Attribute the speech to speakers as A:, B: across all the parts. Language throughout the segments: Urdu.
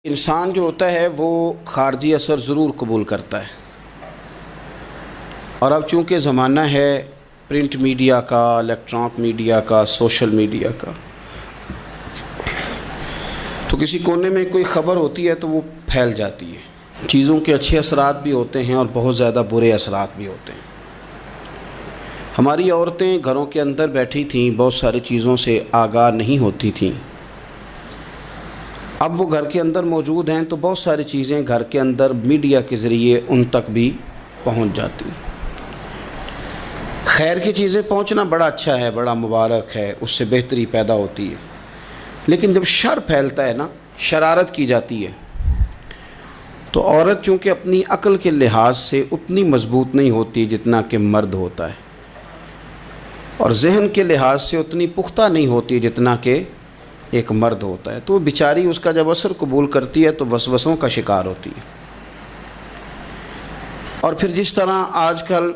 A: انسان جو ہوتا ہے وہ خارجی اثر ضرور قبول کرتا ہے، اور اب چونکہ زمانہ ہے پرنٹ میڈیا کا، الیکٹرانک میڈیا کا، سوشل میڈیا کا، تو کسی کونے میں کوئی خبر ہوتی ہے تو وہ پھیل جاتی ہے۔ چیزوں کے اچھے اثرات بھی ہوتے ہیں اور بہت زیادہ برے اثرات بھی ہوتے ہیں۔ ہماری عورتیں گھروں کے اندر بیٹھی تھیں، بہت ساری چیزوں سے آگاہ نہیں ہوتی تھیں۔ اب وہ گھر کے اندر موجود ہیں تو بہت ساری چیزیں گھر کے اندر میڈیا کے ذریعے ان تک بھی پہنچ جاتی ہیں۔ خیر کی چیزیں پہنچنا بڑا اچھا ہے، بڑا مبارک ہے، اس سے بہتری پیدا ہوتی ہے، لیکن جب شر پھیلتا ہے نا، شرارت کی جاتی ہے، تو عورت چونکہ اپنی عقل کے لحاظ سے اتنی مضبوط نہیں ہوتی جتنا کہ مرد ہوتا ہے، اور ذہن کے لحاظ سے اتنی پختہ نہیں ہوتی جتنا کہ ایک مرد ہوتا ہے، تو وہ بیچاری اس کا جب اثر قبول کرتی ہے تو وسوسوں کا شکار ہوتی ہے۔ اور پھر جس طرح آج کل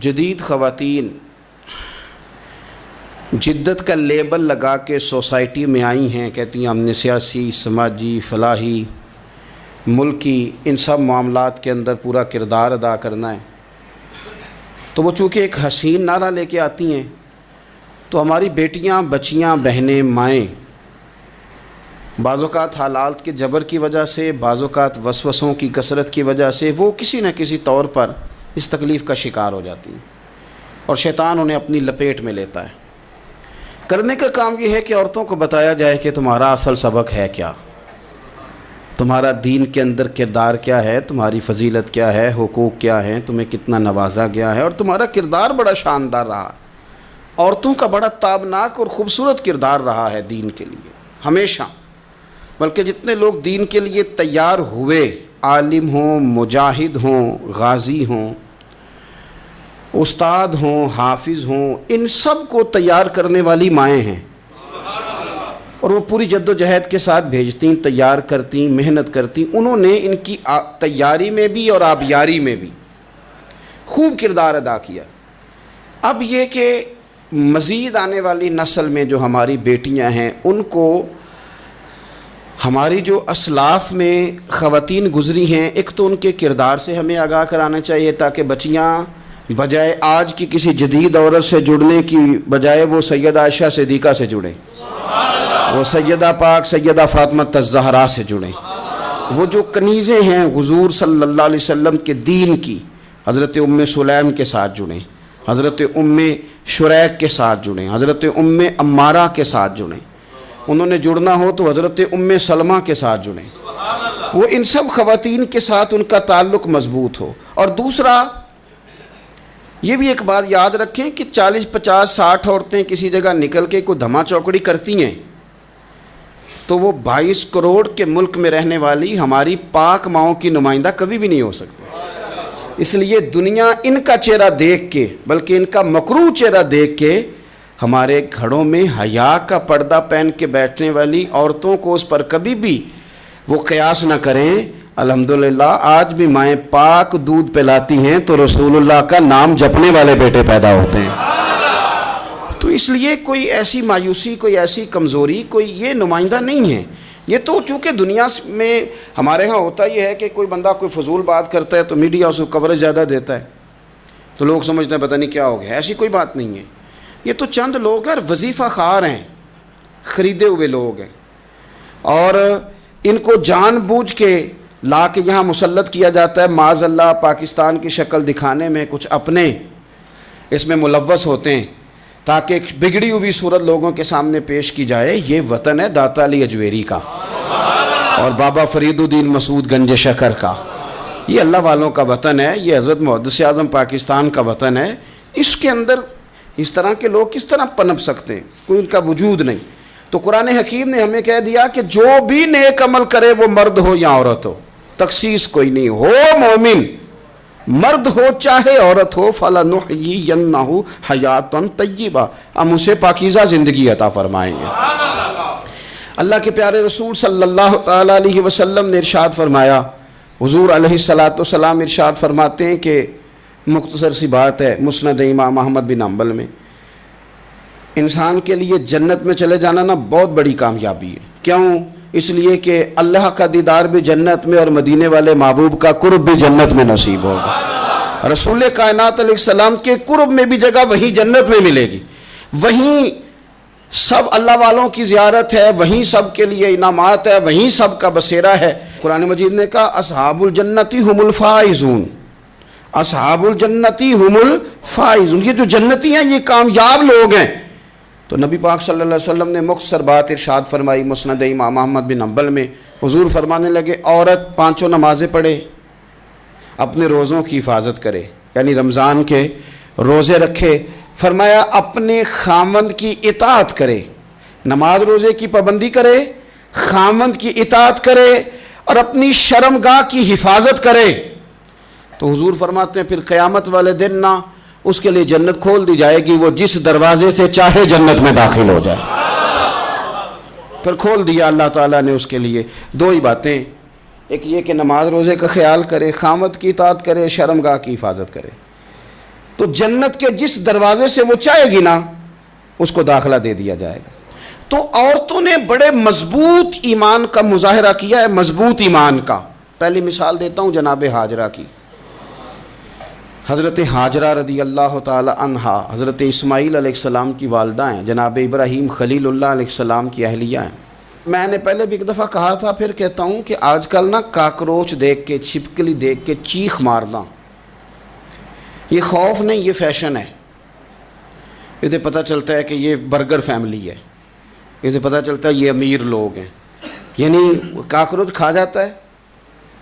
A: جدید خواتین جدت کا لیبل لگا کے سوسائٹی میں آئی ہیں، کہتی ہیں ہم نے سیاسی، سماجی، فلاحی، ملکی، ان سب معاملات کے اندر پورا کردار ادا کرنا ہے، تو وہ چونکہ ایک حسین نعرہ لے کے آتی ہیں، تو ہماری بیٹیاں، بچیاں، بہنیں، مائیں بعض اوقات حالات کے جبر کی وجہ سے، بعض اوقات وسوسوں کی کثرت کی وجہ سے وہ کسی نہ کسی طور پر اس تکلیف کا شکار ہو جاتی ہیں، اور شیطان انہیں اپنی لپیٹ میں لیتا ہے۔ کرنے کا کام یہ ہے کہ عورتوں کو بتایا جائے کہ تمہارا اصل سبق ہے کیا، تمہارا دین کے اندر کردار کیا ہے، تمہاری فضیلت کیا ہے، حقوق کیا ہیں، تمہیں کتنا نوازا گیا ہے، اور تمہارا کردار بڑا شاندار رہا ہے، عورتوں کا بڑا تابناک اور خوبصورت کردار رہا ہے دین کے لیے ہمیشہ۔ بلکہ جتنے لوگ دین کے لیے تیار ہوئے، عالم ہوں، مجاہد ہوں، غازی ہوں، استاد ہوں، حافظ ہوں، ان سب کو تیار کرنے والی مائیں ہیں، اور وہ پوری جد و جہد کے ساتھ بھیجتیں، تیار کرتیں، محنت کرتیں۔ انہوں نے ان کی تیاری میں بھی اور آبیاری میں بھی خوب کردار ادا کیا۔ اب یہ کہ مزید آنے والی نسل میں جو ہماری بیٹیاں ہیں، ان کو ہماری جو اسلاف میں خواتین گزری ہیں، ایک تو ان کے کردار سے ہمیں آگاہ کرانا چاہیے، تاکہ بچیاں بجائے آج کی کسی جدید عورت سے جڑنے کی بجائے وہ سیدہ عائشہ صدیقہ سے جڑیں، وہ سیدہ پاک سیدہ فاطمہ الزہرا سے جڑیں، وہ جو کنیزیں ہیں حضور صلی اللہ علیہ وسلم کے دین کی، حضرت ام سلیم کے ساتھ جڑیں، حضرت ام شریک کے ساتھ جڑیں، حضرت ام عمارہ کے ساتھ جڑیں، انہوں نے جڑنا ہو تو حضرت ام سلمہ کے ساتھ جڑیں، وہ ان سب خواتین کے ساتھ ان کا تعلق مضبوط ہو۔ اور دوسرا یہ بھی ایک بات یاد رکھیں کہ 40، 50، 60 عورتیں کسی جگہ نکل کے کوئی دھما چوکڑی کرتی ہیں تو وہ 22 کروڑ کے ملک میں رہنے والی ہماری پاک ماؤں کی نمائندہ کبھی بھی نہیں ہو سکتی۔ اس لیے دنیا ان کا چہرہ دیکھ کے، بلکہ ان کا مکروہ چہرہ دیکھ کے، ہمارے گھروں میں حیا کا پردہ پہن کے بیٹھنے والی عورتوں کو اس پر کبھی بھی وہ قیاس نہ کریں۔ الحمدللہ آج بھی مائیں پاک دودھ پلاتی ہیں تو رسول اللہ کا نام جپنے والے بیٹے پیدا ہوتے ہیں۔ تو اس لیے کوئی ایسی مایوسی، کوئی ایسی کمزوری، کوئی یہ نمائندہ نہیں ہے۔ یہ تو چونکہ دنیا میں ہمارے ہاں ہوتا یہ ہے کہ کوئی بندہ کوئی فضول بات کرتا ہے تو میڈیا اس کو کوریج زیادہ دیتا ہے، تو لوگ سمجھتے ہیں پتہ نہیں کیا ہو گیا۔ ایسی کوئی بات نہیں ہے، یہ تو چند لوگ ہیں، وظیفہ خوار ہیں، خریدے ہوئے لوگ ہیں، اور ان کو جان بوجھ کے لا کے یہاں مسلط کیا جاتا ہے، معاذ اللہ پاکستان کی شکل دکھانے میں کچھ اپنے اس میں ملوث ہوتے ہیں، تاکہ ایک بگڑی ہوئی صورت لوگوں کے سامنے پیش کی جائے۔ یہ وطن ہے داتا علی اجویری کا اور بابا فرید الدین مسعود گنج شکر کا، یہ اللہ والوں کا وطن ہے، یہ حضرت محدث اعظم پاکستان کا وطن ہے۔ اس کے اندر اس طرح کے لوگ کس طرح پنپ سکتے ہیں؟ کوئی ان کا وجود نہیں۔ تو قرآن حکیم نے ہمیں کہہ دیا کہ جو بھی نیک عمل کرے وہ مرد ہو یا عورت ہو، تخصیص کوئی نہیں، ہو مومن، مرد ہو چاہے عورت ہو، فَلَنُحْيِيَنَّهُ حَيَاةً طَيِّبَةً، ہم اسے پاکیزہ زندگی عطا فرمائیں گے۔ اللہ کے پیارے رسول صلی اللہ تعالیٰ علیہ وسلم نے ارشاد فرمایا، حضور علیہ السلام ارشاد فرماتے ہیں کہ مختصر سی بات ہے، مسند امام احمد بن حنبل میں، انسان کے لیے جنت میں چلے جانا نا بہت بڑی کامیابی ہے۔ کیوں؟ اس لیے کہ اللہ کا دیدار بھی جنت میں اور مدینے والے محبوب کا قرب بھی جنت میں نصیب ہوگا۔ رسول کائنات علیہ السلام کے قرب میں بھی جگہ وہیں جنت میں ملے گی، وہیں سب اللہ والوں کی زیارت ہے، وہیں سب کے لیے انعامات ہے، وہیں سب کا بسیرا ہے۔ قرآن مجید نے کہا اصحاب الجنتی ہم الفائزون، اصحاب الجنتی ہم الفائزون، یہ جو جنتی ہیں یہ کامیاب لوگ ہیں۔ تو نبی پاک صلی اللہ علیہ وسلم نے مختصر بات ارشاد فرمائی مسند امام احمد بن حنبل میں، حضور فرمانے لگے عورت 5 نمازیں پڑھے، اپنے روزوں کی حفاظت کرے، یعنی رمضان کے روزے رکھے، فرمایا اپنے خامند کی اطاعت کرے، نماز روزے کی پابندی کرے، خامند کی اطاعت کرے اور اپنی شرمگاہ کی حفاظت کرے، تو حضور فرماتے ہیں پھر قیامت والے دن نہ اس کے لیے جنت کھول دی جائے گی، وہ جس دروازے سے چاہے جنت میں داخل ہو جائے۔ پھر کھول دیا اللہ تعالیٰ نے اس کے لیے۔ 2 ہی باتیں، ایک یہ کہ نماز روزے کا خیال کرے، خامد کی اطاعت کرے، شرمگاہ کی حفاظت کرے، تو جنت کے جس دروازے سے وہ چاہے گی نا اس کو داخلہ دے دیا جائے گا۔ تو عورتوں نے بڑے مضبوط ایمان کا مظاہرہ کیا ہے، مضبوط ایمان کا۔ پہلی مثال دیتا ہوں جناب ہاجرہ کی۔ حضرت ہاجرہ رضی اللہ تعالی عنہا حضرت اسماعیل علیہ السلام کی والدہ ہیں، جناب ابراہیم خلیل اللہ علیہ السلام کی اہلیہ ہیں۔ میں نے پہلے بھی ایک دفعہ کہا تھا، پھر کہتا ہوں کہ آج کل نا کاکروچ دیکھ کے، چھپکلی دیکھ کے چیخ مارنا یہ خوف نہیں، یہ فیشن ہے۔ اسے پتہ چلتا ہے کہ یہ برگر فیملی ہے، اسے پتہ چلتا ہے یہ امیر لوگ ہیں، یعنی کاکروچ کھا جاتا ہے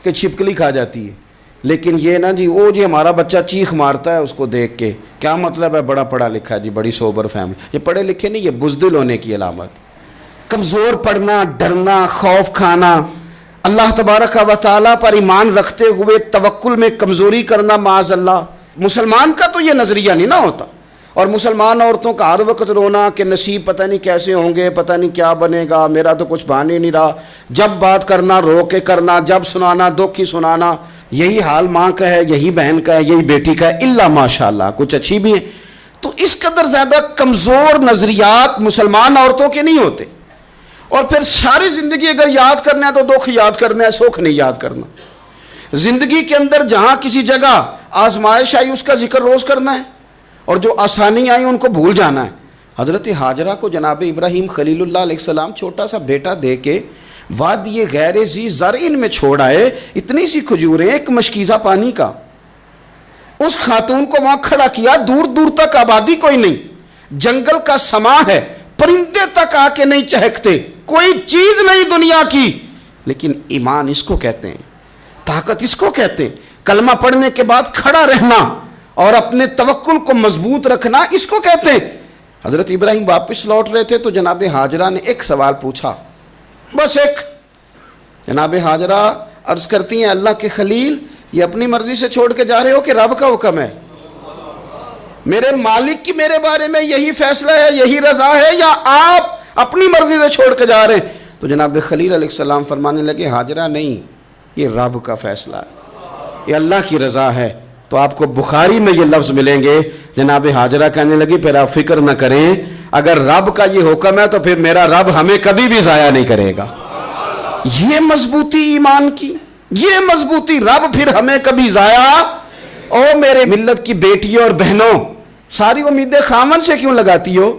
A: کہ چھپکلی کھا جاتی ہے، لیکن یہ نا جی وہ جی ہمارا بچہ چیخ مارتا ہے اس کو دیکھ کے، کیا مطلب ہے بڑا پڑھا لکھا جی، بڑی سوبر فیملی۔ یہ پڑھے لکھے نہیں، یہ بزدل ہونے کی علامت۔ کمزور پڑنا، ڈرنا، خوف کھانا، اللہ تبارک و تعالیٰ پر ایمان رکھتے ہوئے توکل میں کمزوری کرنا، معاذ اللہ۔ مسلمان کا تو یہ نظریہ نہیں نہ ہوتا، اور مسلمان عورتوں کا ہر وقت رونا کہ نصیب پتہ نہیں کیسے ہوں گے، پتہ نہیں کیا بنے گا، میرا تو کچھ بان ہی نہیں رہا، جب بات کرنا رو کے کرنا، جب سنانا دکھ ہی سنانا۔ یہی حال ماں کا ہے، یہی بہن کا ہے، یہی بیٹی کا ہے، الا ماشاءاللہ کچھ اچھی بھی ہیں۔ تو اس قدر زیادہ کمزور نظریات مسلمان عورتوں کے نہیں ہوتے، اور پھر ساری زندگی اگر یاد کرنا ہے تو دکھ یاد کرنا ہے، سکھ نہیں یاد کرنا۔ زندگی کے اندر جہاں کسی جگہ آزمائش آئی اس کا ذکر روز کرنا ہے، اور جو آسانی آئی ان کو بھول جانا ہے۔ حضرت ہاجرہ کو جناب ابراہیم خلیل اللہ علیہ السلام چھوٹا سا بیٹا دے کے وادی غیر ذی زرعین میں چھوڑ آئے، اتنی سی کھجوریں، ایک مشکیزہ پانی کا۔ اس خاتون کو وہاں کھڑا کیا، دور دور تک آبادی کوئی نہیں، جنگل کا سما ہے، پرندے تک آ کے نہیں چہکتے، کوئی چیز نہیں دنیا کی، لیکن ایمان اس کو کہتے ہیں، طاقت اس کو کہتے ہیں، کلمہ پڑھنے کے بعد کھڑا رہنا اور اپنے توکل کو مضبوط رکھنا اس کو کہتے ہیں۔ حضرت ابراہیم واپس لوٹ رہے تھے تو جناب ہاجرہ نے ایک سوال پوچھا، بس ایک۔ جناب ہاجرہ عرض کرتی ہیں اللہ کے خلیل، یہ اپنی مرضی سے چھوڑ کے جا رہے ہو کہ رب کا حکم ہے؟ میرے مالک کی میرے بارے میں یہی فیصلہ ہے، یہی رضا ہے، یا آپ اپنی مرضی سے چھوڑ کے جا رہے ہیں؟ تو جناب خلیل علیہ السلام فرمانے لگے ہاجرہ نہیں، یہ رب کا فیصلہ ہے، یہ اللہ کی رضا ہے۔ تو آپ کو بخاری میں یہ لفظ ملیں گے، جناب ہاجرہ کہنے لگی پھر آپ فکر نہ کریں، اگر رب کا یہ حکم ہے تو پھر میرا رب ہمیں کبھی بھی ضائع نہیں کرے گا۔ یہ مضبوطی ایمان کی، یہ مضبوطی، رب پھر ہمیں کبھی ضائع۔ او میرے ملت کی بیٹیوں اور بہنوں، ساری امیدیں خامن سے کیوں لگاتی ہو؟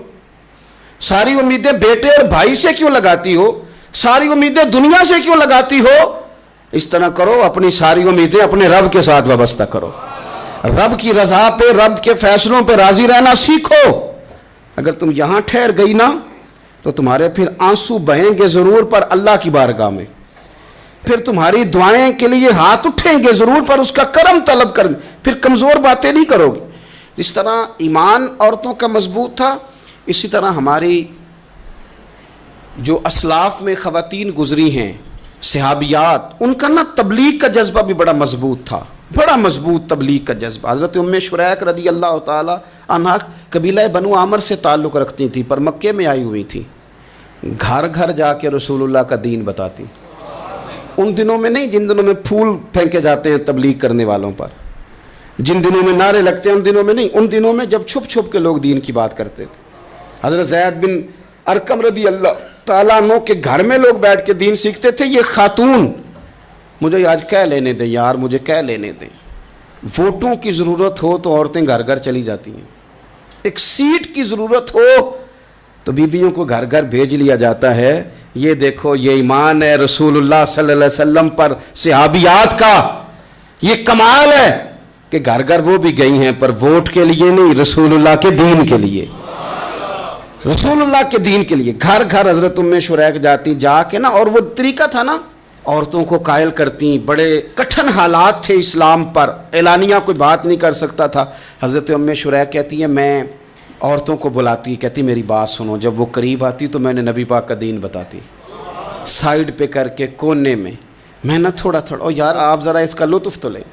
A: ساری امیدیں بیٹے اور بھائی سے کیوں لگاتی ہو؟ ساری امیدیں دنیا سے کیوں لگاتی ہو؟ اس طرح کرو، اپنی ساری امیدیں اپنے رب کے ساتھ وابستہ کرو، رب کی رضا پہ، رب کے فیصلوں پہ راضی رہنا سیکھو۔ اگر تم یہاں ٹھہر گئی نا تو تمہارے پھر آنسو بہیں گے ضرور پر اللہ کی بارگاہ میں، پھر تمہاری دعائیں کے لیے ہاتھ اٹھیں گے ضرور پر اس کا کرم طلب کریں، پھر کمزور باتیں نہیں کرو گی۔ جس طرح ایمان عورتوں کا مضبوط تھا، اسی طرح ہماری جو اسلاف میں خواتین گزری ہیں، صحابیات، ان کا نا تبلیغ کا جذبہ بھی بڑا مضبوط تھا، بڑا مضبوط تبلیغ کا جذبہ۔ حضرت ام شریک رضی اللہ تعالی عنہا قبیلہ بنو عامر سے تعلق رکھتی تھی، پر مکے میں آئی ہوئی تھی، گھر گھر جا کے رسول اللہ کا دین بتاتی۔ ان دنوں میں نہیں جن دنوں میں پھول پھینکے جاتے ہیں تبلیغ کرنے والوں پر، جن دنوں میں نعرے لگتے ہیں ان دنوں میں نہیں، ان دنوں میں جب چھپ چھپ کے لوگ دین کی بات کرتے تھے۔ حضرت زید بن ارقم رضی اللہ تعالیٰ عنہ کے گھر میں لوگ بیٹھ کے دین سیکھتے تھے. یہ خاتون مجھے آج کہہ لینے دیں یار, مجھے کہہ لینے دیں, ووٹوں کی ضرورت ہو تو عورتیں گھر گھر چلی جاتی ہیں, ایک سیٹ کی ضرورت ہو تو بیویوں کو گھر گھر بھیج لیا جاتا ہے. یہ دیکھو یہ ایمان ہے رسول اللہ صلی اللہ علیہ وسلم پر, صحابیات کا یہ کمال ہے کہ گھر گھر وہ بھی گئی ہیں, پر ووٹ کے لیے نہیں, رسول اللہ کے دین کے لیے, رسول اللہ کے دین کے لیے. گھر گھر حضرت ام شریک جاتی, جا کے نا, اور وہ طریقہ تھا نا, عورتوں کو قائل کرتی. بڑے کٹھن حالات تھے اسلام پر, اعلانیہ کوئی بات نہیں کر سکتا تھا. حضرت ام شریک کہتی ہے میں عورتوں کو بلاتی, کہتی میری بات سنو. جب وہ قریب آتی تو میں نے نبی پاک کا دین بتاتی, سائیڈ پہ کر کے کونے میں نہ تھوڑا تھوڑا, او یار آپ ذرا اس کا لطف تو لیں,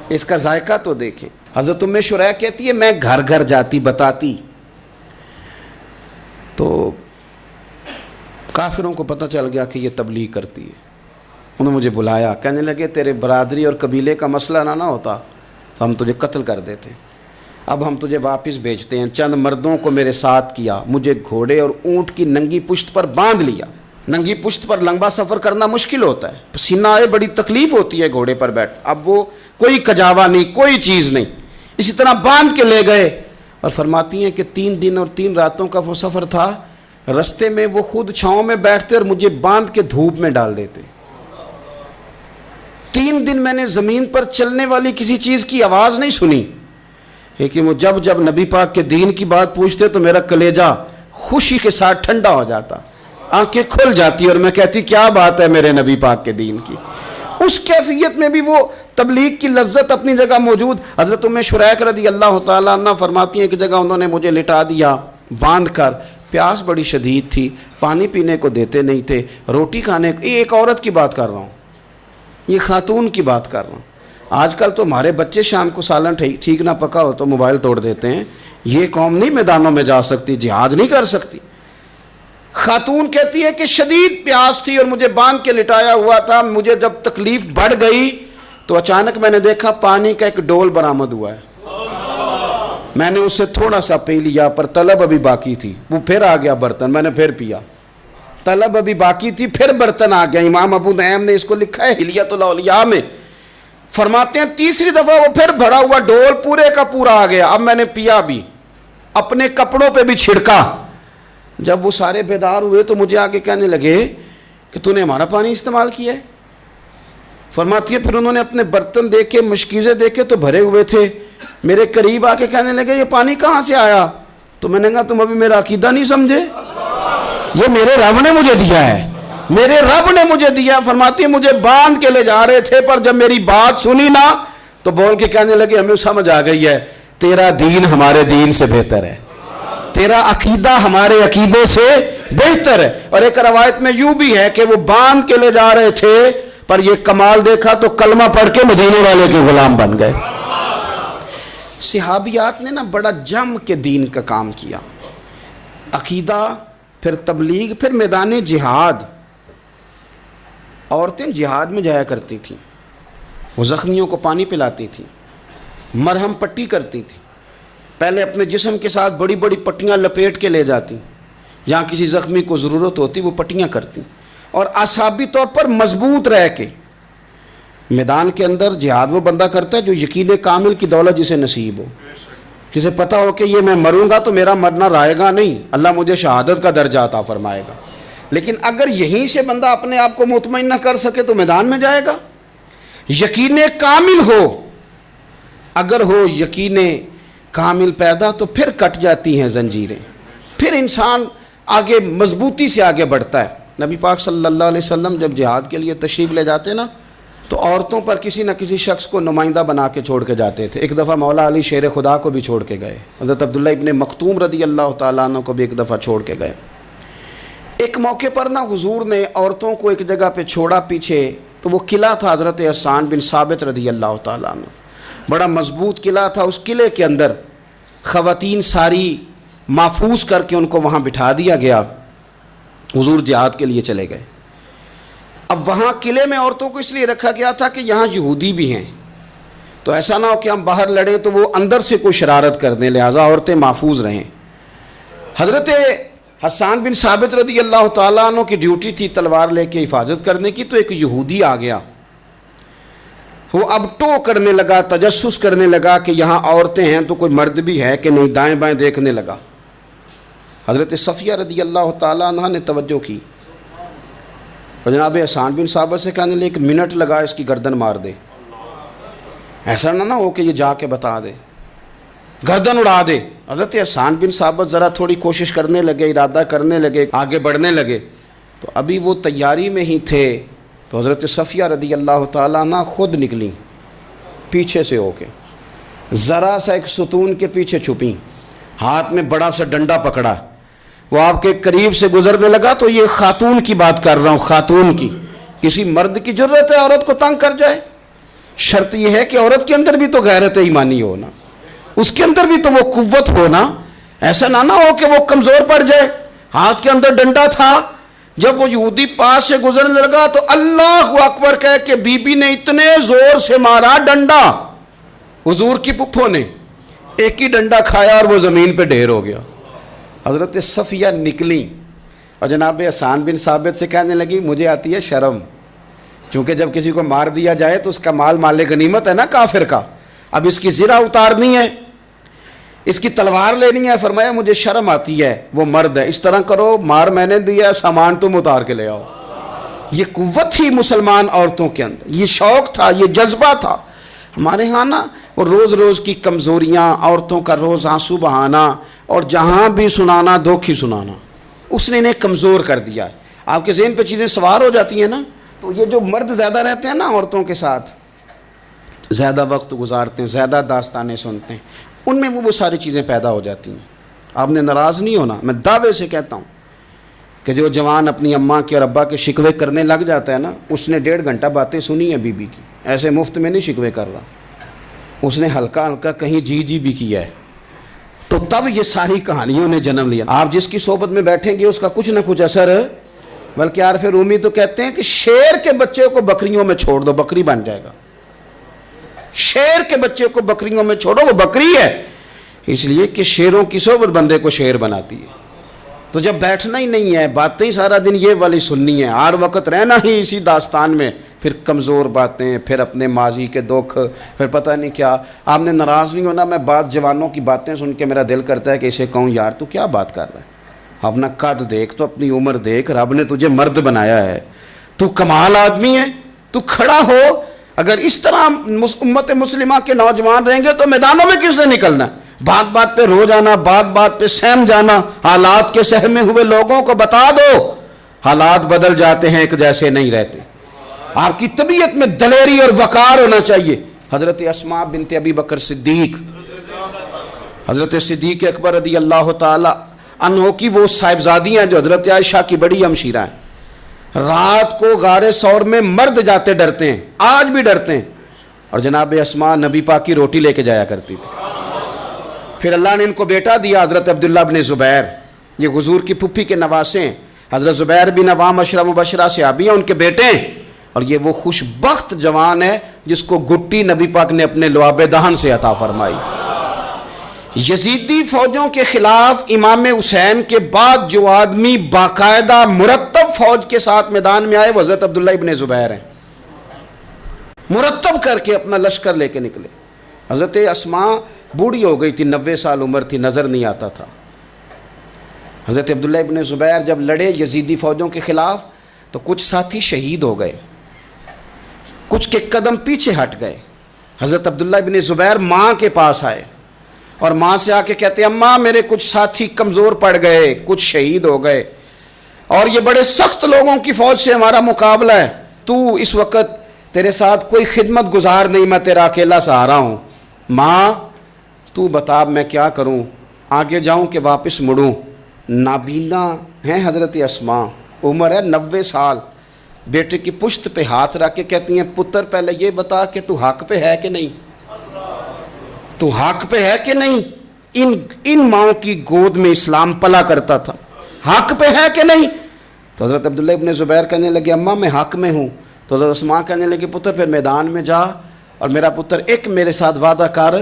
A: اس کا ذائقہ تو دیکھیں. حضرت ام شریک کہتی ہے میں گھر گھر جاتی بتاتی. تو کافروں کو پتہ چل گیا کہ یہ تبلیغ کرتی ہے. انہوں نے مجھے بلایا, کہنے لگے تیرے برادری اور قبیلے کا مسئلہ نہ ہوتا تو ہم تجھے قتل کر دیتے, اب ہم تجھے واپس بھیجتے ہیں. چند مردوں کو میرے ساتھ کیا, مجھے گھوڑے اور اونٹ کی ننگی پشت پر باندھ لیا. ننگی پشت پر لمبا سفر کرنا مشکل ہوتا ہے, پسینہ آئے, بڑی تکلیف ہوتی ہے گھوڑے پر بیٹھ. اب وہ کوئی کجاوا نہیں, کوئی چیز نہیں, اسی طرح باندھ کے لے گئے. اور فرماتی ہیں کہ 3 دن اور 3 راتوں کا وہ سفر تھا. رستے میں وہ خود چھاؤں میں بیٹھتے اور مجھے باندھ کے دھوپ میں ڈال دیتے. 3 دن میں نے زمین پر چلنے والی کسی چیز کی آواز نہیں سنی. لیکن وہ جب نبی پاک کے دین کی بات پوچھتے تو میرا کلیجہ خوشی کے ساتھ ٹھنڈا ہو جاتا, آنکھیں کھل جاتی, اور میں کہتی کیا بات ہے میرے نبی پاک کے دین کی. اس کیفیت میں بھی وہ تبلیغ کی لذت اپنی جگہ موجود. حضرت ام شریک رضی اللہ تعالیٰ عنہ فرماتی ہیں کہ جگہ انہوں نے مجھے لٹا دیا باندھ کر. پیاس بڑی شدید تھی, پانی پینے کو دیتے نہیں تھے, روٹی کھانے کو. یہ ایک عورت کی بات کر رہا ہوں, یہ خاتون کی بات کر رہا ہوں. آج کل تو ہمارے بچے شام کو سالن ٹھیک نہ پکا ہو تو موبائل توڑ دیتے ہیں. یہ قوم نہیں میدانوں میں جا سکتی, جہاد نہیں کر سکتی. خاتون کہتی ہے کہ شدید پیاس تھی اور مجھے باندھ کے لٹایا ہوا تھا. مجھے جب تکلیف بڑھ گئی تو اچانک میں نے دیکھا پانی کا ایک ڈول برآمد ہوا ہے. میں نے اس سے تھوڑا سا پی لیا, پر طلب ابھی باقی تھی. وہ پھر آ گیا برتن, میں نے پھر پیا. طلب ابھی باقی تھی, پھر برتن آ گیا. امام ابو نعیم نے اس کو لکھا ہے حلیۃ الاولیاء میں. فرماتے ہیں تیسری دفعہ وہ پھر بھرا ہوا ڈول پورے کا پورا آ گیا. اب میں نے پیا بھی, اپنے کپڑوں پہ بھی چھڑکا. جب وہ سارے بیدار ہوئے تو مجھے آگے کہنے لگے کہ تو نے ہمارا پانی استعمال کیا ہے. فرماتی ہے پھر انہوں نے اپنے برتن دیکھے, مشکیزیں دیکھے تو بھرے ہوئے تھے. میرے قریب آ کے کہنے لگے یہ پانی کہاں سے آیا؟ تو میں نے کہا تم ابھی میرا عقیدہ نہیں سمجھے, یہ میرے رب نے مجھے دیا ہے, میرے رب نے مجھے دیا. فرماتی ہے مجھے باندھ کے لے جا رہے تھے, پر جب میری بات سنی نا تو بول کے کہنے لگے ہمیں سمجھ آ گئی ہے تیرا دین ہمارے دین سے بہتر ہے, تیرا عقیدہ ہمارے عقیدے سے بہتر ہے. اور ایک روایت میں یوں بھی ہے کہ وہ باندھ کے لے جا رہے تھے, پر یہ کمال دیکھا تو کلمہ پڑھ کے مدینے والے کے غلام بن گئے. صحابیات نے نا بڑا جم کے دین کا کام کیا. عقیدہ, پھر تبلیغ, پھر میدان جہاد. عورتیں جہاد میں جایا کرتی تھیں, وہ زخمیوں کو پانی پلاتی تھیں, مرہم پٹی کرتی تھیں. پہلے اپنے جسم کے ساتھ بڑی بڑی پٹیاں لپیٹ کے لے جاتی, جہاں کسی زخمی کو ضرورت ہوتی وہ پٹیاں کرتی. اور اعصابی طور پر مضبوط رہ کے میدان کے اندر جہاد وہ بندہ کرتا ہے جو یقین کامل کی دولت جسے نصیب ہو, جسے پتہ ہو کہ یہ میں مروں گا تو میرا مرنا رائے گا نہیں, اللہ مجھے شہادت کا درجہ عطا فرمائے گا. لیکن اگر یہیں سے بندہ اپنے آپ کو مطمئن نہ کر سکے تو میدان میں جائے گا. یقین کامل ہو, اگر ہو یقین کامل پیدا تو پھر کٹ جاتی ہیں زنجیریں, پھر انسان آگے مضبوطی سے آگے بڑھتا ہے. نبی پاک صلی اللہ علیہ وسلم جب جہاد کے لیے تشریف لے جاتے نا تو عورتوں پر کسی نہ کسی شخص کو نمائندہ بنا کے چھوڑ کے جاتے تھے. ایک دفعہ مولا علی شیر خدا کو بھی چھوڑ کے گئے, حضرت عبداللہ ابن مختوم رضی اللہ تعالیٰ عنہ کو بھی ایک دفعہ چھوڑ کے گئے. ایک موقع پر نا حضور نے عورتوں کو ایک جگہ پہ چھوڑا پیچھے, تو وہ قلعہ تھا حضرت حسان بن ثابت رضی اللہ تعالیٰ عنہ, بڑا مضبوط قلعہ تھا. اس قلعے کے اندر خواتین ساری محفوظ کر کے ان کو وہاں بٹھا دیا گیا. حضور جہاد کے لیے چلے گئے. اب وہاں قلعے میں عورتوں کو اس لیے رکھا گیا تھا کہ یہاں یہودی بھی ہیں, تو ایسا نہ ہو کہ ہم باہر لڑیں تو وہ اندر سے کوئی شرارت کر دیں, لہٰذا عورتیں محفوظ رہیں. حضرت حسان بن ثابت رضی اللہ تعالیٰ عنہ کی ڈیوٹی تھی تلوار لے کے حفاظت کرنے کی، تو ایک یہودی آ گیا، وہ اب ٹو کرنے لگا، تجسس کرنے لگا کہ یہاں عورتیں ہیں تو کوئی مرد بھی ہے کہ نہیں، دائیں بائیں دیکھنے لگا۔ حضرت صفیہ رضی اللہ تعالیٰ عنہ نے توجہ کی اور جناب حسان بن ثابت سے کہنے لگے 1 منٹ لگا اس کی گردن مار دے، ایسا نہ ہو کہ یہ جا کے بتا دے، گردن اڑا دے۔ حضرت حسان بن ثابت ذرا تھوڑی کوشش کرنے لگے، ارادہ کرنے لگے، آگے بڑھنے لگے، تو ابھی وہ تیاری میں ہی تھے تو حضرت صفیہ رضی اللہ تعالیٰ عنہ خود نکلیں پیچھے سے ہو کے، ذرا سا ایک ستون کے پیچھے چھپیں، ہاتھ میں بڑا سا ڈنڈا پکڑا، وہ آپ کے قریب سے گزرنے لگا۔ تو یہ خاتون کی بات کر رہا ہوں، خاتون کی، کسی مرد کی ضرورت ہے عورت کو تنگ کر جائے؟ شرط یہ ہے کہ عورت کے اندر بھی تو غیرت ایمانی ہونا، اس کے اندر بھی تو وہ قوت ہونا، ایسا نہ ہو کہ وہ کمزور پڑ جائے۔ ہاتھ کے اندر ڈنڈا تھا، جب وہ یہودی پاس سے گزرنے لگا تو اللہ اکبر کہہ کہ بی بی نے اتنے زور سے مارا ڈنڈا، حضور کی پھپھو نے ایک ہی ڈنڈا کھایا اور وہ زمین پہ ڈھیر ہو گیا۔ حضرت صفیہ نکلی اور جناب حسان بن ثابت سے کہنے لگی مجھے آتی ہے شرم، کیونکہ جب کسی کو مار دیا جائے تو اس کا مال مال غنیمت ہے نا کافر کا، اب اس کی زرہ اتارنی ہے، اس کی تلوار لینی ہے۔ فرمایا مجھے شرم آتی ہے، وہ مرد ہے، اس طرح کرو مار میں نے دیا، سامان تم اتار کے لے آؤ۔ یہ قوت تھی مسلمان عورتوں کے اندر، یہ شوق تھا، یہ جذبہ تھا۔ ہمارے ہاں نا وہ روز روز کی کمزوریاں، عورتوں کا روز آنسو بہانا اور جہاں بھی سنانا دھوکھی سنانا، اس نے انہیں کمزور کر دیا ہے۔ آپ کے ذہن پہ چیزیں سوار ہو جاتی ہیں نا، تو یہ جو مرد زیادہ رہتے ہیں نا عورتوں کے ساتھ، زیادہ وقت گزارتے ہیں، زیادہ داستانیں سنتے ہیں، ان میں وہ ساری چیزیں پیدا ہو جاتی ہیں۔ آپ نے ناراض نہیں ہونا، میں دعوے سے کہتا ہوں کہ جو جوان اپنی اماں کے اور ابا کے شکوے کرنے لگ جاتا ہے نا، اس نے 1.5 گھنٹہ باتیں سنی ہیں بیوی کی، ایسے مفت میں نہیں شکوے کر رہا، اس نے ہلکا ہلکا کہیں جی بھی کیا ہے، تو تب یہ ساری کہانیوں نے جنم لیا۔ آپ جس کی صحبت میں بیٹھیں گے اس کا کچھ نہ کچھ اثر، بلکہ عارف رومی تو کہتے ہیں کہ شیر کے بچے کو بکریوں میں چھوڑ دو، بکری بن جائے گا۔ شیر کے بچے کو بکریوں میں چھوڑو، وہ بکری ہے، اس لیے کہ شیروں کی صحبت بندے کو شیر بناتی ہے۔ تو جب بیٹھنا ہی نہیں ہے، باتیں ہی سارا دن یہ والی سننی ہے، ہر وقت رہنا ہی اسی داستان میں، پھر کمزور باتیں، پھر اپنے ماضی کے دکھ، پھر پتہ نہیں کیا۔ آپ نے ناراض نہیں ہونا، میں بعض جوانوں کی باتیں سن کے میرا دل کرتا ہے کہ اسے کہوں یار تو کیا بات کر رہا ہے، اپنا قد دیکھ، تو اپنی عمر دیکھ، رب نے تجھے مرد بنایا ہے، تو کمال آدمی ہے، تو کھڑا ہو۔ اگر اس طرح امت مسلمہ کے نوجوان رہیں گے تو میدانوں میں کس نے نکلنا ہے؟ بات بات پہ رو جانا، بات بات پہ سہم جانا، حالات کے سہمے ہوئے لوگوں کو بتا دو حالات بدل جاتے ہیں، ایک جیسے نہیں رہتے۔ آپ کی طبیعت میں دلیری اور وقار ہونا چاہیے۔ حضرت اسماء بنت ابی بکر صدیق، حضرت صدیق اکبر رضی اللہ تعالی عنہ کی وہ صاحبزادی ہیں جو حضرت عائشہ کی بڑی ہمشیرہ ہیں۔ رات کو غار ثور میں مرد جاتے ڈرتے ہیں، آج بھی ڈرتے ہیں، اور جناب اسماء نبی پاک کی روٹی لے کے جایا کرتی تھی۔ پھر اللہ نے ان کو بیٹا دیا، حضرت عبداللہ بن زبیر، یہ حضور کی پھپھی کے نواسے ہیں۔ حضرت زبیر بن عوام عشرہ مبشرہ صحابی ہیں، ان کے بیٹے ہیں، اور یہ وہ خوش بخت جوان ہے جس کو گٹی نبی پاک نے اپنے لعاب دہن سے عطا فرمائی۔ یزیدی فوجوں کے خلاف امام حسین کے بعد جو آدمی باقاعدہ مرتب فوج کے ساتھ میدان میں آئے وہ حضرت عبداللہ ابن زبیر ہیں، مرتب کر کے اپنا لشکر لے کے نکلے۔ حضرت اسماء بوڑھی ہو گئی تھی، 90 سال عمر تھی، نظر نہیں آتا تھا۔ حضرت عبداللہ ابن زبیر جب لڑے یزیدی فوجوں کے خلاف تو کچھ ساتھی شہید ہو گئے، کچھ کے قدم پیچھے ہٹ گئے۔ حضرت عبداللہ ابن زبیر ماں کے پاس آئے اور ماں سے آ کے کہتے اماں میرے کچھ ساتھی کمزور پڑ گئے، کچھ شہید ہو گئے، اور یہ بڑے سخت لوگوں کی فوج سے ہمارا مقابلہ ہے، تو اس وقت تیرے ساتھ کوئی خدمت گزار نہیں، میں تیرا اکیلا سہارا ہوں، ماں تو بتا میں کیا کروں، آگے جاؤں کہ واپس مڑوں؟ نابینا ہیں حضرت اسماء، عمر ہے 90 سال، بیٹے کی پشت پہ ہاتھ رکھ کے کہتی ہیں پتر پہلے یہ بتا کہ تو حق پہ ہے کہ نہیں، تو حق پہ ہے کہ نہیں؟ ان ماں کی گود میں اسلام پلا کرتا تھا، حق پہ ہے کہ نہیں؟ تو حضرت عبداللہ ابن زبیر کہنے لگے اماں میں حق میں ہوں۔ تو حضرت اسماء کہنے لگے پتر پھر میدان میں جا اور میرا پتر ایک میرے ساتھ وعدہ کر،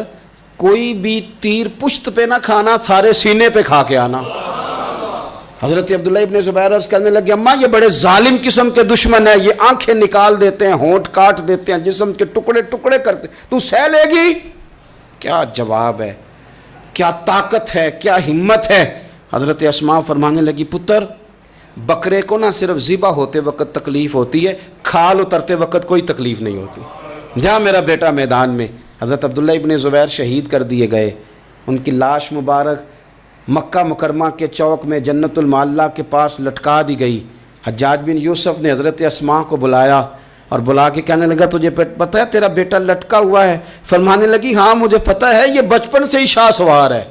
A: کوئی بھی تیر پشت پہ نہ کھانا، سارے سینے پہ کھا کے آنا۔ حضرت عبداللہ ابن زبیر عرض کرنے لگے اماں یہ بڑے ظالم قسم کے دشمن ہیں، یہ آنکھیں نکال دیتے ہیں، ہونٹ کاٹ دیتے ہیں، جسم کے ٹکڑے ٹکڑے کرتے، تو سہ لے گی؟ کیا جواب ہے، کیا طاقت ہے، کیا ہمت ہے۔ حضرت اسماء فرمانے لگی پتر بکرے کو نہ صرف ذبح ہوتے وقت تکلیف ہوتی ہے، کھال اترتے وقت کوئی تکلیف نہیں ہوتی، جا میرا بیٹا میدان میں۔ حضرت عبداللہ ابن زبیر شہید کر دیے گئے، ان کی لاش مبارک مکہ مکرمہ کے چوک میں جنت المعلیٰ کے پاس لٹکا دی گئی۔ حجاج بن یوسف نے حضرت اسماء کو بلایا اور بلا کے کہنے لگا تجھے پتہ ہے تیرا بیٹا لٹکا ہوا ہے؟ فرمانے لگی ہاں مجھے پتہ ہے، یہ بچپن سے ہی شاہ سوار ہے،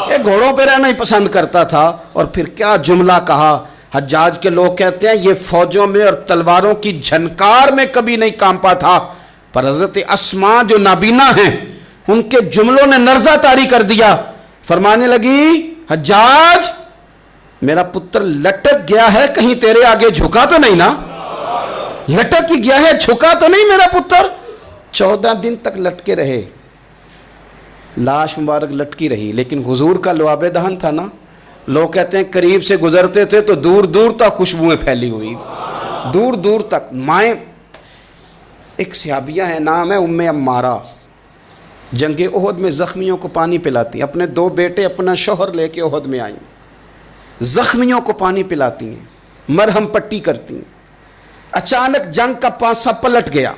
A: یہ گھوڑوں پہ رہنا ہی پسند کرتا تھا۔ اور پھر کیا جملہ کہا، حجاج کے لوگ کہتے ہیں یہ فوجوں میں اور تلواروں کی جھنکار میں کبھی نہیں کانپا تھا، پر حضرت اسماء جو نابینا ہیں ان کے جملوں نے نرزہ طاری کر دیا۔ فرمانے لگی حجاج میرا پتر لٹک گیا ہے، کہیں تیرے آگے جھکا تو نہیں نا؟ لٹک ہی گیا ہے، جھکا تو نہیں میرا پتر؟ 14 دن تک لٹکے رہے، لاش مبارک لٹکی رہی، لیکن حضور کا لعاب دہن تھا نا، لوگ کہتے ہیں قریب سے گزرتے تھے تو دور دور تک خوشبوئیں پھیلی ہوئی، دور دور تک۔ مائیں ایک صحابیہ ہے، نام ہے ام عمارہ، جنگ احد میں زخمیوں کو پانی پلاتی، اپنے 2 بیٹے اپنا شوہر لے کے احد میں آئیں، زخمیوں کو پانی پلاتی ہیں، مرہم پٹی کرتی ہیں۔ اچانک جنگ کا پانسا پلٹ گیا،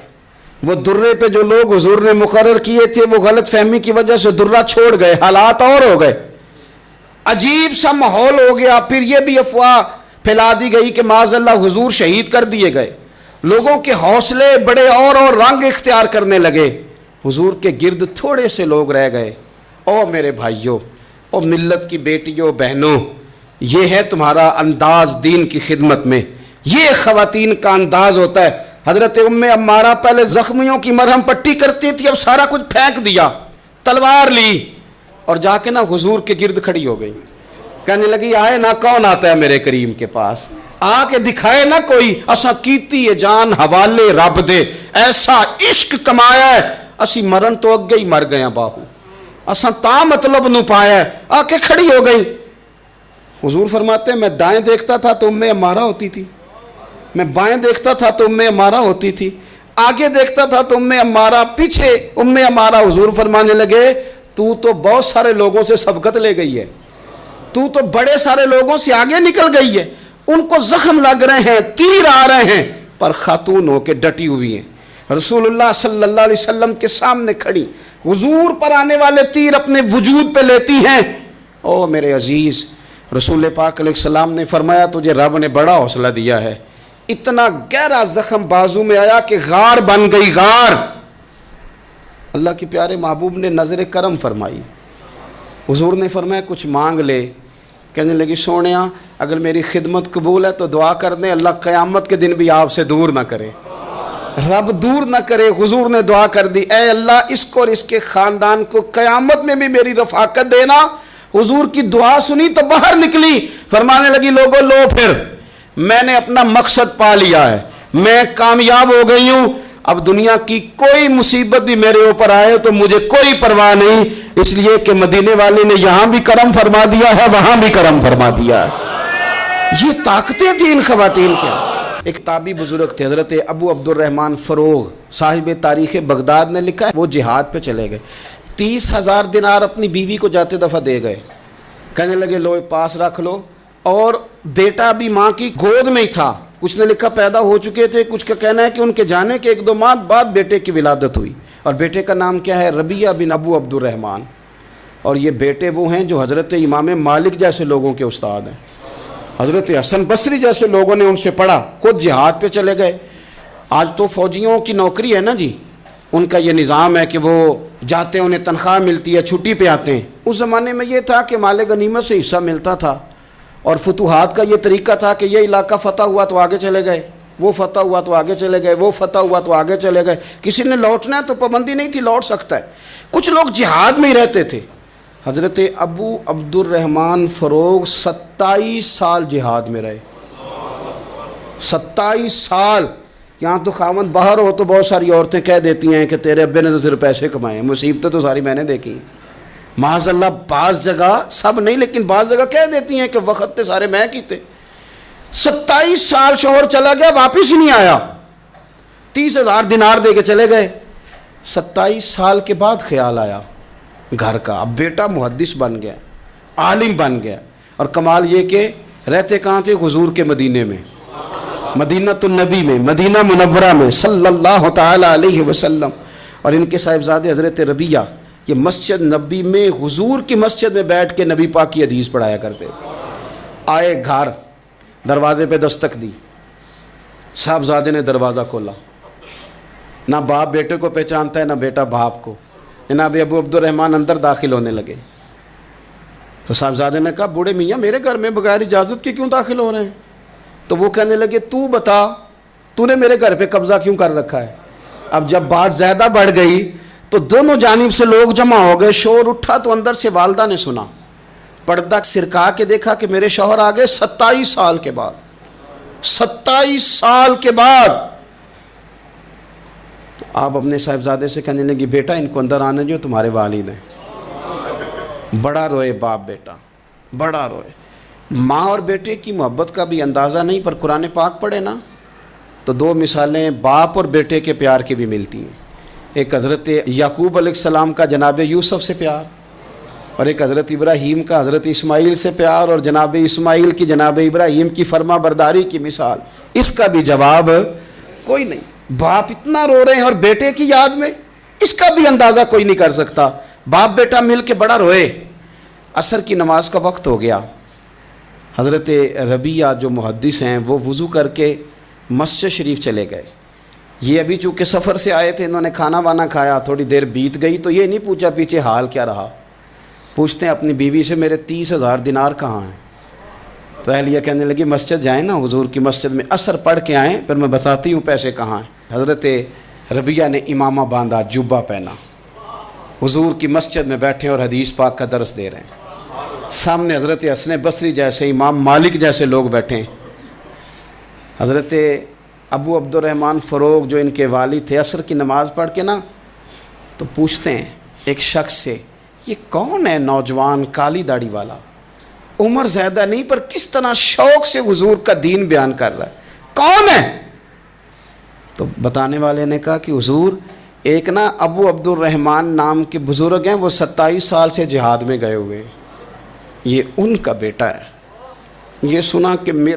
A: وہ درے پہ جو لوگ حضور نے مقرر کیے تھے وہ غلط فہمی کی وجہ سے درہ چھوڑ گئے، حالات اور ہو گئے، عجیب سا ماحول ہو گیا۔ پھر یہ بھی افواہ پھیلا دی گئی کہ معاذ اللہ حضور شہید کر دیے گئے، لوگوں کے حوصلے بڑے اور رنگ اختیار کرنے لگے، حضور کے گرد تھوڑے سے لوگ رہ گئے۔ او میرے بھائیوں، او ملت کی بیٹیوں بہنوں، یہ ہے تمہارا انداز دین کی خدمت میں، یہ خواتین کا انداز ہوتا ہے۔ حضرت ام عمارہ پہلے زخمیوں کی مرہم پٹی کرتی تھی، اب سارا کچھ پھینک دیا، تلوار لی اور جا کے نا حضور کے گرد کھڑی ہو گئی، کہنے لگی آئے نا کون آتا ہے میرے کریم کے پاس، آ کے دکھائے نا کوئی، اساں کیتی ہے جان حوالے رب دے، ایسا عشق کمایا ہے اسی مرن تو اگے ہی مر گیا باہو، اساں تا مطلب نو پایا ہے، آ کے کھڑی ہو گئی۔ حضور فرماتے ہیں میں دائیں دیکھتا تھا تو ام عمارہ ہوتی تھی، میں بائیں دیکھتا تھا تو ام عمارہ ہوتی تھی، آگے دیکھتا تھا تو ام عمارہ، پیچھے ام عمارہ۔ حضور فرمانے لگے تو بہت سارے لوگوں سے سبقت لے گئی ہے، تو بڑے سارے لوگوں سے آگے نکل گئی ہے، ان کو زخم لگ رہے ہیں، تیر آ رہے ہیں، پر خاتون ہو کے ڈٹی ہوئی ہیں، رسول اللہ صلی اللہ علیہ وسلم کے سامنے کھڑی، حضور پر آنے والے تیر اپنے وجود پہ لیتی ہیں۔ او میرے عزیز، رسول پاک علیہ السلام نے فرمایا تجھے رب نے بڑا حوصلہ دیا ہے، اتنا گہرا زخم بازو میں آیا کہ غار بن گئی، غار۔ اللہ کے پیارے محبوب نے نظر کرم فرمائی، حضور نے فرمایا کچھ مانگ لے، کہنے لگی سونیا اگر میری خدمت قبول ہے تو دعا کر دیں اللہ قیامت کے دن بھی آپ سے دور نہ کرے، رب دور نہ کرے۔ حضور نے دعا کر دی، اے اللہ اس کو اور اس کے خاندان کو قیامت میں بھی میری رفاقت دینا۔ حضور کی دعا سنی تو باہر نکلی، فرمانے لگی لوگو لو پھر میں نے اپنا مقصد پا لیا ہے، میں کامیاب ہو گئی ہوں، اب دنیا کی کوئی مصیبت بھی میرے اوپر آئے تو مجھے کوئی پرواہ نہیں، اس لیے کہ مدینے والے نے یہاں بھی کرم فرما دیا ہے وہاں بھی کرم فرما دیا ہے۔ یہ طاقتیں تھیں ان خواتین کے۔ ایک تابعی بزرگ تھے حضرت ابو عبد الرحمن فروغ، صاحب تاریخ بغداد نے لکھا ہے وہ جہاد پہ چلے گئے، 30,000 دینار اپنی بیوی کو جاتے دفعہ دے گئے، کہنے لگے لو پاس رکھ لو، اور بیٹا بھی ماں کی گود میں ہی تھا، کچھ نے لکھا پیدا ہو چکے تھے، کچھ کا کہنا ہے کہ ان کے جانے کے 1-2 ماہ بعد بیٹے کی ولادت ہوئی، اور بیٹے کا نام کیا ہے؟ ربیعہ بن ابو عبد الرحمن۔ اور یہ بیٹے وہ ہیں جو حضرت امام مالک جیسے لوگوں کے استاد ہیں، حضرت حسن بصری جیسے لوگوں نے ان سے پڑھا، خود جہاد پہ چلے گئے۔ آج تو فوجیوں کی نوکری ہے نا جی، ان کا یہ نظام ہے کہ وہ جاتے ہیں، انہیں تنخواہ ملتی ہے، چھٹی پہ آتے ہیں۔ اس زمانے میں یہ تھا کہ مال غنیمت سے حصہ ملتا تھا، اور فتوحات کا یہ طریقہ تھا کہ یہ علاقہ فتح ہوا تو آگے چلے گئے، وہ فتح ہوا تو آگے چلے گئے، وہ فتح ہوا تو آگے چلے گئے، کسی نے لوٹنا ہے تو پابندی نہیں تھی، لوٹ سکتا ہے۔ کچھ لوگ جہاد میں ہی رہتے تھے۔ حضرت ابو عبد الرحمن فروغ 27 سال جہاد میں رہے، 27 سال۔ یہاں تو خاوند باہر ہو تو بہت ساری عورتیں کہہ دیتی ہیں کہ تیرے ابے نے تو صرف پیسے کمائے ہیں، مصیبتیں تو ساری میں نے دیکھی ہیں، معاذ اللہ بعض جگہ، سب نہیں لیکن بعض جگہ کہہ دیتی ہیں کہ وقت تے سارے میں کیتے۔ 27 سال شوہر چلا گیا، واپس ہی نہیں آیا، 30,000 دینار دے کے چلے گئے۔ 27 سال کے بعد خیال آیا گھر کا، اب بیٹا محدث بن گیا، عالم بن گیا، اور کمال یہ کہ رہتے کہاں تھے؟ حضور کے مدینے میں، مدینہ النبی میں، مدینہ منورہ میں صلی اللہ تعالی علیہ وسلم۔ اور ان کے صاحبزادے حضرت ربیہ یہ مسجد نبی میں، حضور کی مسجد میں بیٹھ کے نبی پاک کی حدیث پڑھایا کرتے۔ آئے گھر، دروازے پہ دستک دی، صاحبزادے نے دروازہ کھولا، نہ باپ بیٹے کو پہچانتا ہے نہ بیٹا باپ کو۔ جناب ابو عبد الرحمن اندر داخل ہونے لگے تو صاحبزادے نے کہا بوڑھے میاں میرے گھر میں بغیر اجازت کے کیوں داخل ہو رہے ہیں؟ تو وہ کہنے لگے تو بتا، تو نے میرے گھر پہ قبضہ کیوں کر رکھا ہے؟ اب جب بات زیادہ بڑھ گئی تو دونوں جانب سے لوگ جمع ہو گئے، شور اٹھا تو اندر سے والدہ نے سنا، پردہ سرکا کے دیکھا کہ میرے شوہر آ گئے 27 سال کے بعد، 27 سال کے بعد۔ تو آپ اپنے صاحبزادے سے کہنے لگی بیٹا ان کو اندر آنے جو، تمہارے والد ہیں۔ بڑا روئے باپ بیٹا، بڑا روئے۔ ماں اور بیٹے کی محبت کا بھی اندازہ نہیں، پر قرآن پاک پڑھے نا تو دو مثالیں باپ اور بیٹے کے پیار کی بھی ملتی ہیں۔ ایک حضرت یعقوب علیہ السلام کا جناب یوسف سے پیار، اور ایک حضرت ابراہیم کا حضرت اسماعیل سے پیار، اور جناب اسماعیل کی جناب ابراہیم کی فرما برداری کی مثال، اس کا بھی جواب کوئی نہیں۔ باپ اتنا رو رہے ہیں اور بیٹے کی یاد میں، اس کا بھی اندازہ کوئی نہیں کر سکتا۔ باپ بیٹا مل کے بڑا روئے۔ عصر کی نماز کا وقت ہو گیا، حضرت ربیہ جو محدث ہیں وہ وضو کر کے مسجد شریف چلے گئے۔ یہ ابھی چونکہ سفر سے آئے تھے، انہوں نے کھانا وانا کھایا، تھوڑی دیر بیت گئی تو یہ نہیں پوچھا پیچھے حال کیا رہا، پوچھتے ہیں اپنی بیوی سے میرے 30,000 دینار کہاں ہیں؟ تو اہلیہ کہنے لگی مسجد جائیں نا، حضور کی مسجد میں عصر پڑھ کے آئیں، پھر میں بتاتی ہوں پیسے کہاں ہیں۔ حضرت ربیہ نے امامہ باندھا، جبہ پہنا، حضور کی مسجد میں بیٹھے اور حدیث پاک کا درس دے رہے ہیں۔ سامنے حضرت حسن بصری جیسے، امام مالک جیسے لوگ بیٹھے ہیں۔ حضرت ابو عبد الرحمن فروغ جو ان کے والد تھے، عصر کی نماز پڑھ کے نا تو پوچھتے ہیں ایک شخص سے یہ کون ہے نوجوان کالی داڑھی والا، عمر زیادہ نہیں پر کس طرح شوق سے حضور کا دین بیان کر رہا ہے، کون ہے؟ تو بتانے والے نے کہا کہ حضور ایک نا ابو عبد الرحمن نام کے بزرگ ہیں، وہ 27 سال سے جہاد میں گئے ہوئے، یہ ان کا بیٹا ہے۔ یہ سنا کہ میرا